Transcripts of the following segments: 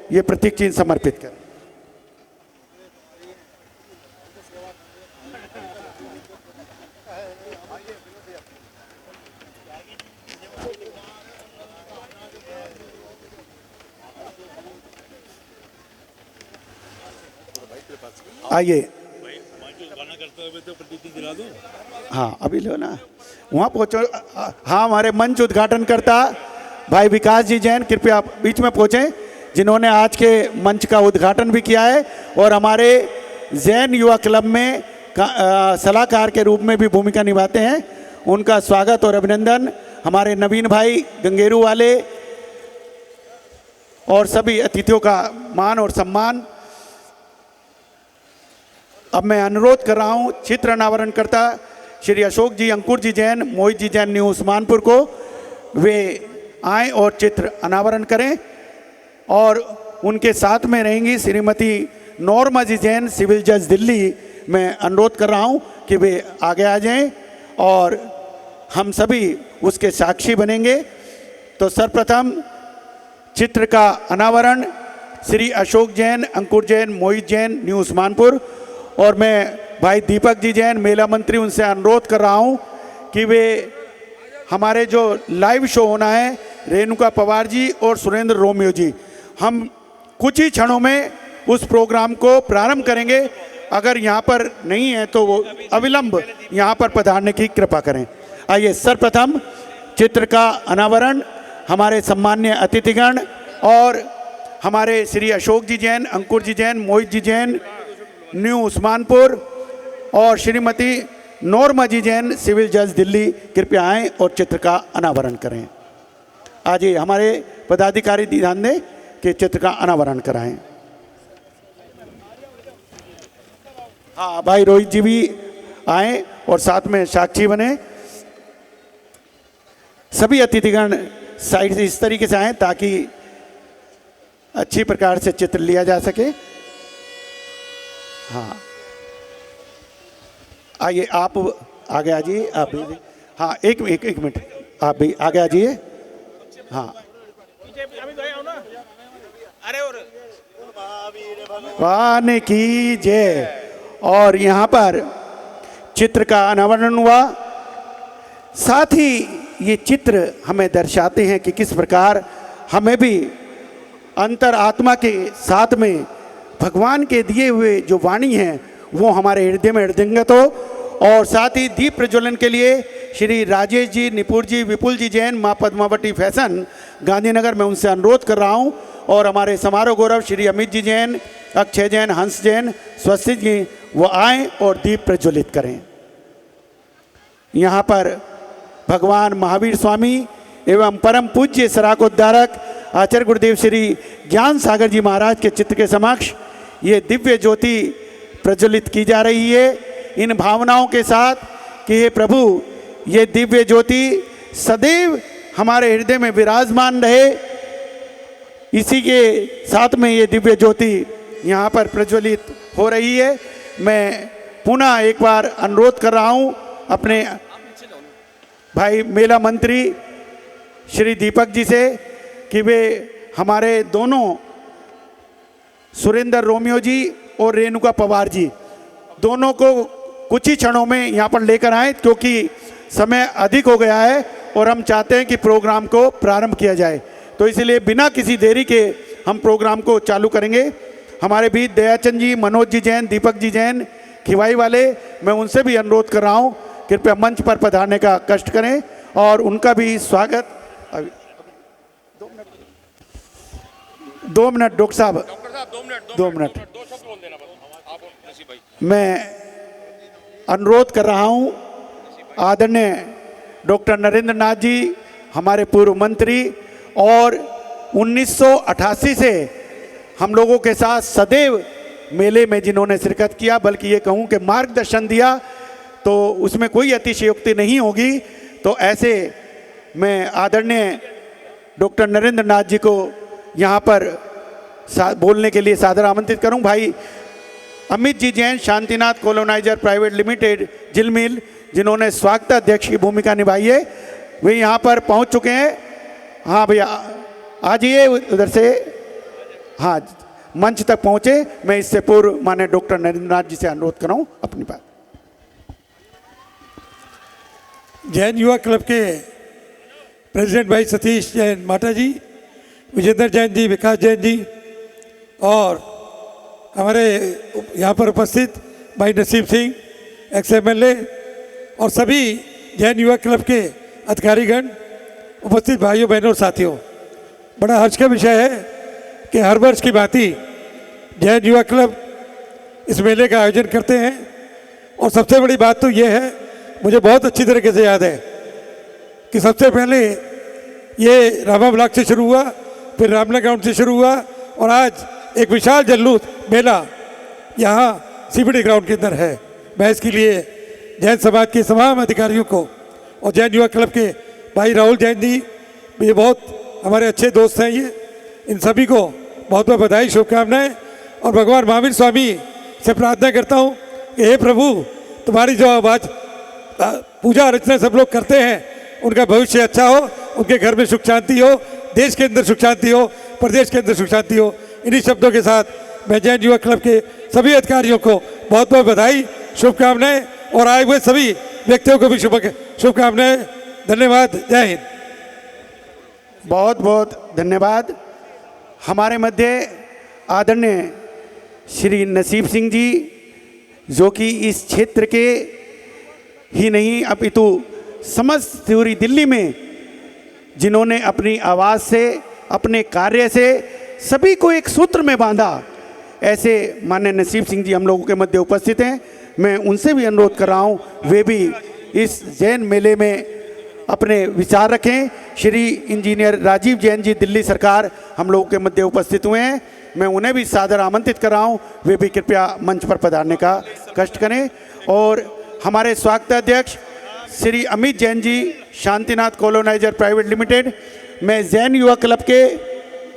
ये प्रतीक चिन्ह समर्पित करें। आइए, हाँ अभी लो ना, वहाँ पहुँचो। हाँ, हमारे मंच उद्घाटनकर्ता भाई विकास जी जैन कृपया बीच में पहुँचें, जिन्होंने आज के मंच का उद्घाटन भी किया है और हमारे जैन युवा क्लब में सलाहकार के रूप में भी भूमिका निभाते हैं। उनका स्वागत और अभिनंदन। हमारे नवीन भाई गंगेरू वाले और सभी अतिथियों का मान और सम्मान। अब मैं अनुरोध कर रहा हूं चित्र अनावरणकर्ता श्री अशोक जी, अंकुर जी जैन, मोहित जी जैन न्यू उस्मानपुर को, वे आएं और चित्र अनावरण करें। और उनके साथ में रहेंगी श्रीमती नॉर्मा जी जैन, सिविल जज दिल्ली। मैं अनुरोध कर रहा हूं कि वे आगे आ जाएं और हम सभी उसके साक्षी बनेंगे। तो सर्वप्रथम चित्र का अनावरण श्री अशोक जैन, अंकुर जैन, मोहित जैन न्यू उस्मानपुर। और मैं भाई दीपक जी जैन मेला मंत्री, उनसे अनुरोध कर रहा हूं कि वे हमारे जो लाइव शो होना है रेणुका पवार जी और सुरेंद्र रोमियो जी, हम कुछ ही क्षणों में उस प्रोग्राम को प्रारंभ करेंगे। अगर यहाँ पर नहीं है तो वो अविलंब यहाँ पर पधारने की कृपा करें। आइए, सर्वप्रथम चित्र का अनावरण हमारे सम्मान्य अतिथिगण और हमारे श्री अशोक जी जैन, अंकुर जी जैन, मोहित जी जैन न्यू उस्मानपुर और श्रीमती नॉर्मा जी जैन, सिविल जज दिल्ली, कृपया आएं और चित्र का अनावरण करें। आज ही हमारे पदाधिकारी ध्यान दें कि चित्र का अनावरण कराएं। हाँ, भाई रोहित जी भी आएं और साथ में साक्षी बने। सभी अतिथिगण साइड से इस तरीके से आएं ताकि अच्छी प्रकार से चित्र लिया जा सके। हाँ, आइए, आप आगे आ जाइए। आप भी, हाँ, एक मिनट, आप भी आगे आ जाइए। हाँ, भगवान की जय। और यहाँ पर चित्र का अनावरण हुआ। साथ ही ये चित्र हमें दर्शाते हैं कि किस प्रकार हमें भी अंतर आत्मा के साथ में भगवान के दिए हुए जो वाणी है वो हमारे हृदय में हृदयंगत हो। और साथ ही दीप प्रज्वलन के लिए श्री राजेश जी, निपुर जी, विपुल जी जैन, माँ पद्मावती फैशन गांधीनगर में, उनसे अनुरोध कर रहा हूँ। और हमारे समारोह गौरव श्री अमित जी जैन, अक्षय जैन, हंस जैन, स्वस्तिक जी, वो आएँ और दीप प्रज्वलित करें। यहाँ पर भगवान महावीर स्वामी एवं परम पूज्य सराकोद्धारक आचार्य गुरुदेव श्री ज्ञान सागर जी महाराज के चित्र के समक्ष ये दिव्य ज्योति प्रज्वलित की जा रही है, इन भावनाओं के साथ कि हे प्रभु, ये दिव्य ज्योति सदैव हमारे हृदय में विराजमान रहे। इसी के साथ में ये दिव्य ज्योति यहाँ पर प्रज्वलित हो रही है। मैं पुनः एक बार अनुरोध कर रहा हूँ अपने भाई मेला मंत्री श्री दीपक जी से कि वे हमारे दोनों सुरेंद्र रोमियो जी और रेणुका पवार जी दोनों को कुछ ही क्षणों में यहाँ पर लेकर आए, क्योंकि समय अधिक हो गया है और हम चाहते हैं कि प्रोग्राम को प्रारंभ किया जाए। तो इसलिए बिना किसी देरी के हम प्रोग्राम को चालू करेंगे। हमारे बीच दयाचंद जी, मनोज जी जैन, दीपक जी जैन खिवाई वाले, मैं उनसे भी अनुरोध कर रहा हूँ कृपया मंच पर पधारने का कष्ट करें और उनका भी स्वागत। 2 मिनट डॉक्टर साहब, 2 मिनट मैं अनुरोध कर रहा हूं आदरणीय डॉक्टर नरेंद्र नाथ जी, हमारे पूर्व मंत्री और 1988 से हम लोगों के साथ सदैव मेले में जिन्होंने शिरकत किया, बल्कि ये कहूं कि मार्गदर्शन दिया, तो उसमें कोई अतिशयोक्ति नहीं होगी। तो ऐसे मैं आदरणीय डॉक्टर नरेंद्र नाथ जी को यहाँ पर बोलने के लिए सादर आमंत्रित करूँ। भाई Amit ji Jain, Shantinath coloniser private limited जिलमिल, जिन्होंने स्वागताध्यक्ष की भूमिका निभाई है, वे यहाँ पर पहुँच चुके हैं। हाँ भैया आ जाइए, उधर से हाँ मंच तक पहुंचे। मैं इससे पूर्व माननीय डॉक्टर नरेंद्र नाथ जी से अनुरोध कर रहा हूं अपनी बात। जैन युवा क्लब के प्रेसिडेंट भाई सतीश जैन माटा जी, विजेंद्र जैन जी, विकास जैन जी और हमारे यहाँ पर उपस्थित भाई नसीब सिंह एक्स MLA और सभी जैन युवा क्लब के अधिकारीगण, उपस्थित भाइयों बहनों और साथियों, बड़ा हर्ष का विषय है कि हर वर्ष की भांति जैन युवा क्लब इस मेले का आयोजन करते हैं। और सबसे बड़ी बात तो ये है, मुझे बहुत अच्छी तरीके से याद है कि सबसे पहले ये रामा ब्लॉक से शुरू हुआ, फिर रामला ग्राउंड से शुरू हुआ और आज एक विशाल जल्लूस मेला यहाँ CBD ग्राउंड के अंदर है। मैं इसके लिए जैन समाज के तमाम अधिकारियों को और जैन युवा क्लब के भाई राहुल जैन जी, ये बहुत हमारे अच्छे दोस्त हैं, ये इन सभी को बहुत बहुत बधाई, शुभकामनाएं। और भगवान महावीर स्वामी से प्रार्थना करता हूँ कि हे प्रभु, तुम्हारी जो आवाज़ पूजा अर्चना सब लोग करते हैं उनका भविष्य अच्छा हो, उनके घर में सुख शांति हो, देश के अंदर सुख शांति हो, प्रदेश के अंदर सुख शांति हो। इन्हीं शब्दों के साथ मैं जैन युवा क्लब के सभी अधिकारियों को बहुत बहुत बधाई, शुभकामनाएं और आए हुए सभी व्यक्तियों को भी शुभकामनाएं। धन्यवाद। जय हिंद। बहुत बहुत धन्यवाद। हमारे मध्य आदरणीय श्री नसीब सिंह जी, जो कि इस क्षेत्र के ही नहीं अपितु समस्त पूरी दिल्ली में जिन्होंने अपनी आवाज़ से, अपने कार्य से सभी को एक सूत्र में बांधा, ऐसे माननीय नसीब सिंह जी हम लोगों के मध्य उपस्थित हैं। मैं उनसे भी अनुरोध कर रहा हूँ वे भी इस जैन मेले में अपने विचार रखें। श्री इंजीनियर राजीव जैन जी, दिल्ली सरकार, हम लोगों के मध्य उपस्थित हुए हैं। मैं उन्हें भी सादर आमंत्रित कर रहा हूँ, वे भी कृपया मंच पर पधारने का कष्ट करें। और हमारे स्वागताध्यक्ष Shri Amit Jain ji, Shantinath coloniser private limited, मैं जैन युवा क्लब के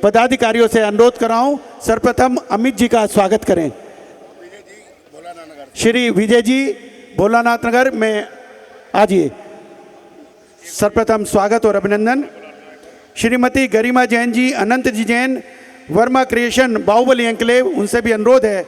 पदाधिकारियों से अनुरोध कर रहा हूँ सर्वप्रथम अमित जी का स्वागत करें। श्री विजय जी, भोलानाथ नगर में आजिए, सर्वप्रथम स्वागत और अभिनंदन। श्रीमती गरिमा जैन जी, अनंत जी जैन, वर्मा क्रिएशन, बाहुबली एंक्लेव, उनसे भी अनुरोध है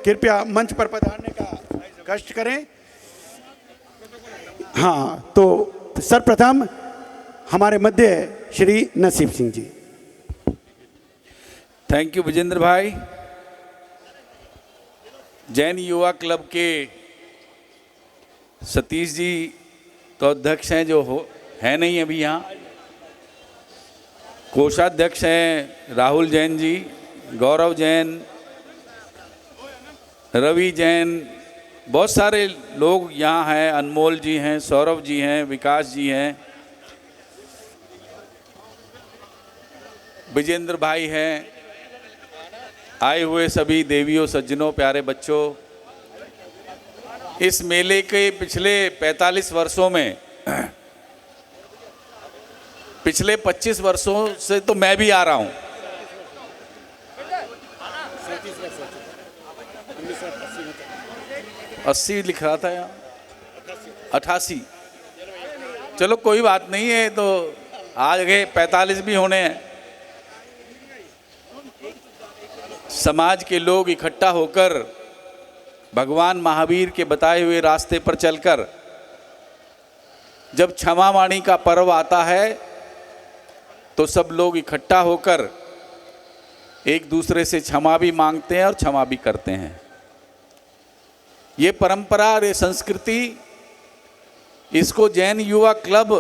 कृपया मंच पर पधारने का कष्ट करें। हाँ, तो सर्वप्रथम हमारे मध्य श्री नसीब सिंह जी। थैंक यू विजेंद्र भाई। जैन युवा क्लब के सतीश जी तो अध्यक्ष हैं, जो है नहीं अभी यहाँ। कोषाध्यक्ष हैं राहुल जैन जी, गौरव जैन, रवि जैन, बहुत सारे लोग यहाँ हैं, अनमोल जी हैं, सौरभ जी हैं, विकास जी हैं, विजेंद्र भाई हैं, आए हुए सभी देवियों, सज्जनों, प्यारे बच्चों। इस मेले के पिछले 45 वर्षों में, पिछले 25 वर्षों से तो मैं भी आ रहा हूँ। 80 लिख रहा था यहाँ, 88, चलो कोई बात नहीं है, तो आगे 45 भी होने हैं। समाज के लोग इकट्ठा होकर भगवान महावीर के बताए हुए रास्ते पर चलकर जब क्षमा वाणी का पर्व आता है तो सब लोग इकट्ठा होकर एक दूसरे से क्षमा भी मांगते हैं और क्षमा भी करते हैं। ये परंपरा और ये संस्कृति, इसको जैन युवा क्लब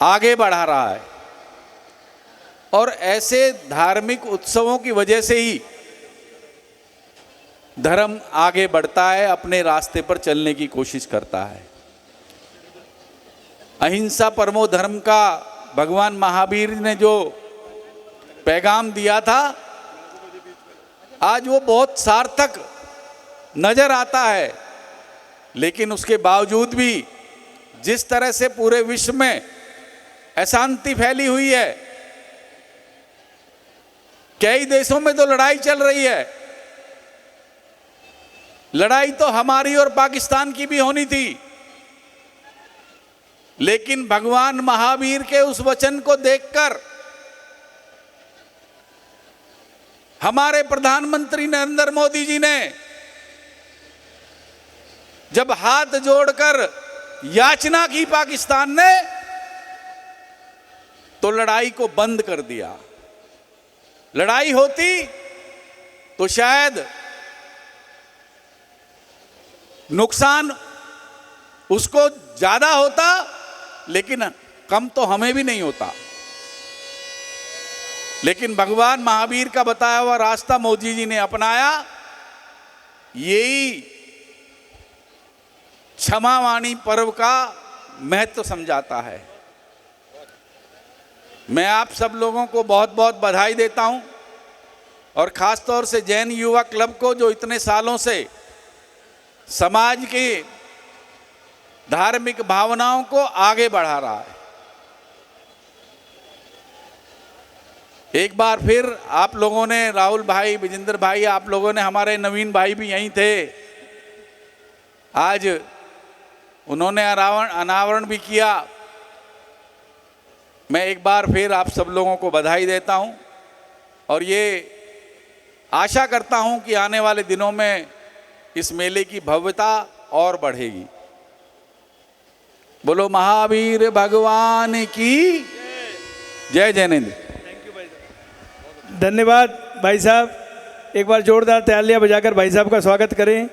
आगे बढ़ा रहा है और ऐसे धार्मिक उत्सवों की वजह से ही धर्म आगे बढ़ता है, अपने रास्ते पर चलने की कोशिश करता है। अहिंसा परमो धर्म का भगवान महावीर ने जो पैगाम दिया था, आज वो बहुत सार्थक नजर आता है। लेकिन उसके बावजूद भी जिस तरह से पूरे विश्व में अशांति फैली हुई है, कई देशों में तो लड़ाई चल रही है। लड़ाई तो हमारी और पाकिस्तान की भी होनी थी, लेकिन भगवान महावीर के उस वचन को देखकर हमारे प्रधानमंत्री नरेंद्र मोदी जी ने जब हाथ जोड़कर याचना की पाकिस्तान ने, तो लड़ाई को बंद कर दिया। लड़ाई होती तो शायद नुकसान उसको ज्यादा होता, लेकिन कम तो हमें भी नहीं होता। लेकिन भगवान महावीर का बताया हुआ रास्ता मोदी जी ने अपनाया। यही क्षमावाणी पर्व का महत्व समझाता है। मैं आप सब लोगों को बहुत बहुत बधाई देता हूं, और खास तौर से जैन युवा क्लब को, जो इतने सालों से समाज की धार्मिक भावनाओं को आगे बढ़ा रहा है। एक बार फिर आप लोगों ने, राहुल भाई, विजेंद्र भाई, आप लोगों ने, हमारे नवीन भाई भी यहीं थे, आज उन्होंने अनावरण भी किया। मैं एक बार फिर आप सब लोगों को बधाई देता हूं, और ये आशा करता हूं कि आने वाले दिनों में इस मेले की भव्यता और बढ़ेगी। बोलो महावीर भगवान की जय। जैनेन्द्र। धन्यवाद भाई साहब। एक बार जोरदार तालियां बजाकर भाई साहब का स्वागत करें।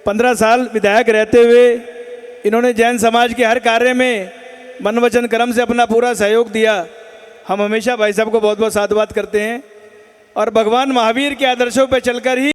15 साल विधायक रहते हुए इन्होंने जैन समाज के हर कार्य में मन वचन कर्म से अपना पूरा सहयोग दिया। हम हमेशा भाई साहब को बहुत बहुत साधुवाद करते हैं, और भगवान महावीर के आदर्शों पर चलकर ही